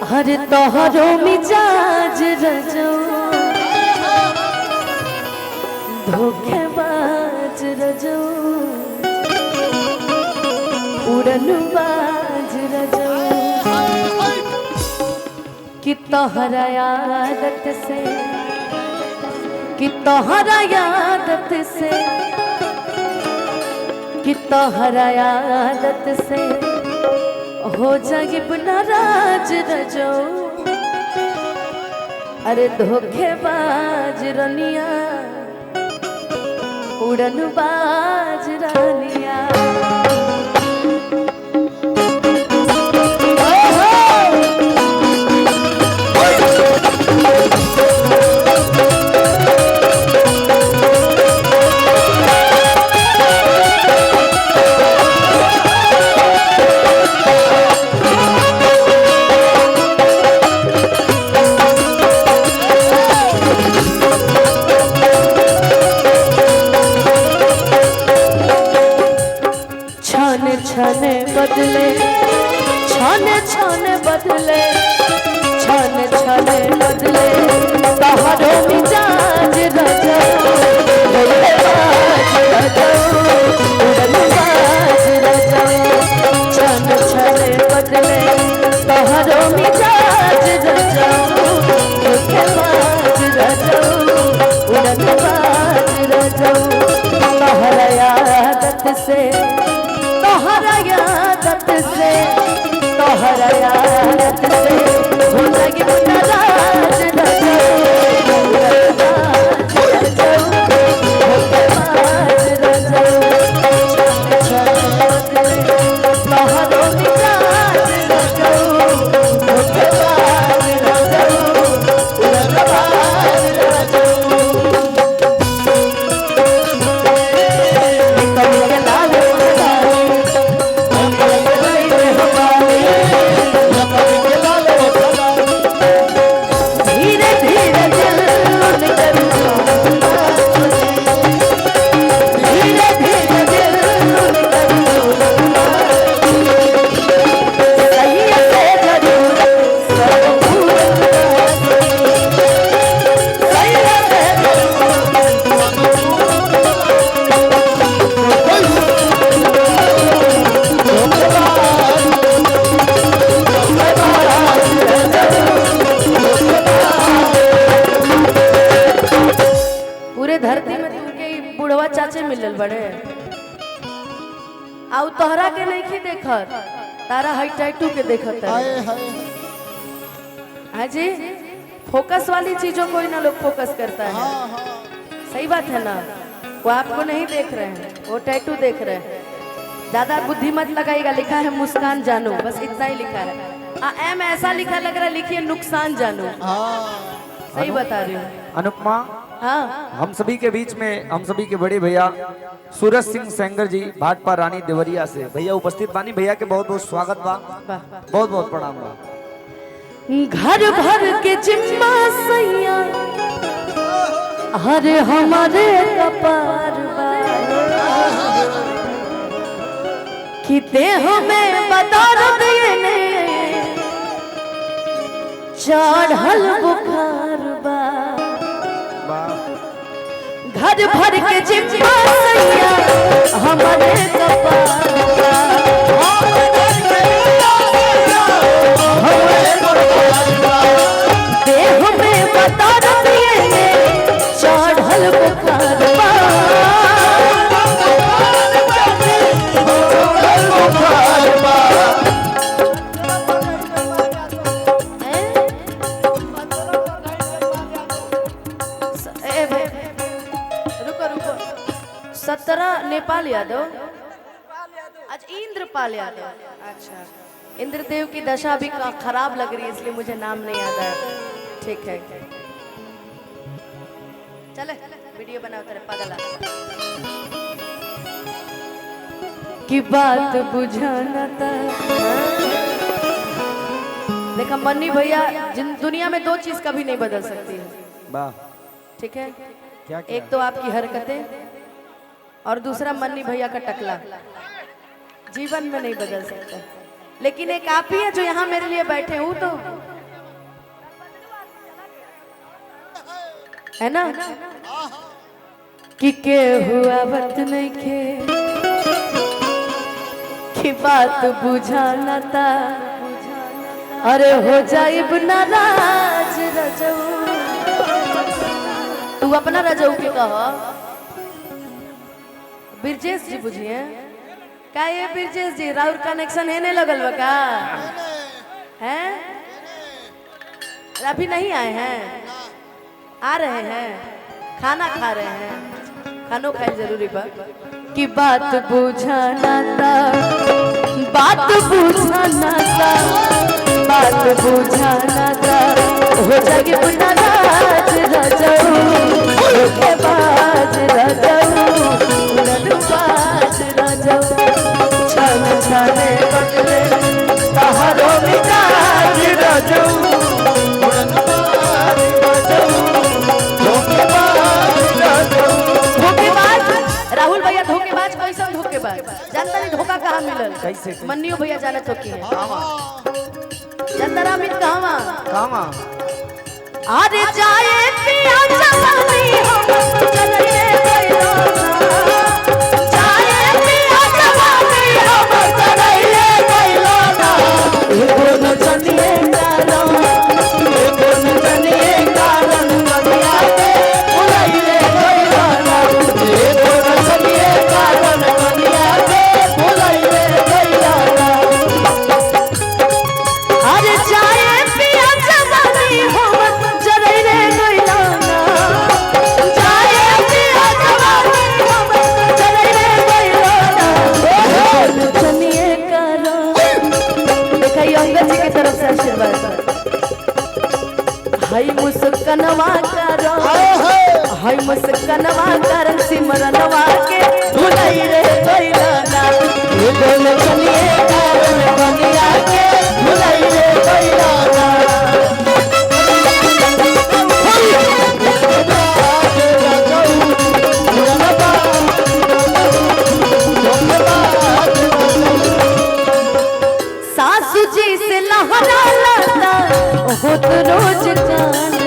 हर तोहरो मिजाज रजो धोखेबाज रजो उड़नबाज रजो कि तोहरा आदत से कि तोहरा आदत से कि तोहरा आदत से हो जाइब नाराज रजो अरे धोखेबाज रनिया उड़नबाज रनिया छने बदले छने छने बदले छने छने बदले तोहरो मिजाज रजो धोखेबाज रजो उड़नबाज रजो छने छने बदले तोहरो मिजाज रजो धोखेबाज रजो उड़नबाज रजो तोहरा आदत से तोहरा आदत से तोहरा आदत से हो जाएगी नाराज रजो धोखेबाज रजो तोहरो मिजाज रजो धोखेबाज रजो उड़नबाज रजो धरती में तुमके बुढ़वा चाचे मिलल बड़े आउ तोहरा के नहीं देखत तारा हाई टैटू के देखत है जी फोकस वाली चीजों को ही ना लोग फोकस करता है सही बात है ना वो आपको नहीं देख रहे हैं वो टैटू देख रहे हैं ज्यादा बुद्धि मत लगाइएगा लिखा है मुस्कान जानू बस इतना ही लिखा है एम ऐसा लिखा लग रहा है लिखिए नुकसान जानू सही बता रही हूँ अनुपमा हाँ हम सभी के बीच में हम सभी के बड़े भैया सूरज सिंह सेंगर जी भाटपा रानी देवरिया से भैया उपस्थित बानी भैया के बहुत बहुत स्वागत बा बहुत बहुत प्रणाम बा घर भर के जिम्मा सैया हरे हमारे कपार कि देह में बदौर देने चढ़ल बुखार बा घर भर के जिम्मा सैया हमारे कपार देह में बता दिए चढ़ल बुखार नेपाल यादव आज इंद्रपाल यादव अच्छा इंद्रदेव की दशा भी खराब लग रही है इसलिए मुझे नाम नहीं याद है ठीक है चले वीडियो बनाओ तेरे पगला की बात बुझाना था देखा मन्नी भैया जिन दुनिया में दो चीज कभी नहीं बदल सकती है ठीक है क्या एक तो आपकी हरकतें और दूसरा मन्नी भैया का टकला जीवन में नहीं बदल सकता लेकिन एक आप ही है जो यहाँ मेरे लिए बैठे हूँ तो है ना कि के हुआ बात नहीं खे की बात बुझाना था अरे हो जाइब नाराज रजऊ तू अपना रजऊ के कह ब्रिजेश जी बुझिए का ये ब्रिजेश जी राउर कनेक्शन है नहीं लगल बा का हैं अभी नहीं आए हैं आ रहे हैं खाना खा रहे हैं खानो खाए जरूरी बा कि बात बुझाना था बात बुझाना था बात बुझाना था हो जाएगी बुना राज रजऊ के बाज रजऊ उड़न बाज रजऊ छन छने बदले तहरो मिजाज रजऊ उड़न बाज रजऊ धोखेबाज रजऊ धोखेबाज राहुल भैया धोखेबाज कैसन धोखेबाज जानता नहीं धोखा कहाँ मिलल कैसे मन्नियो भैया जाने तो की है जानता अमित कहाँ कहाँ अरे जाए पिया जवानी हम चले गइलो जाए पिया जवानी हम चले गइलो ना एगो न चनिए कारण एगो न चनिए कारण कनिया के भुलाइले गइलो ना एगो न चनिए कारण कनिया के भुलाइले गइलो ना अरे जाए पिया जवानी हम हाय मुस्कनवा करो हाय मुस्कनवा कर सिमरनवा के भुलाई रे गइलाना ये बोल चलिए कारण बनिया के भुलाई रे गइलाना सासू जी से लहरा लाता हो तो रोज कान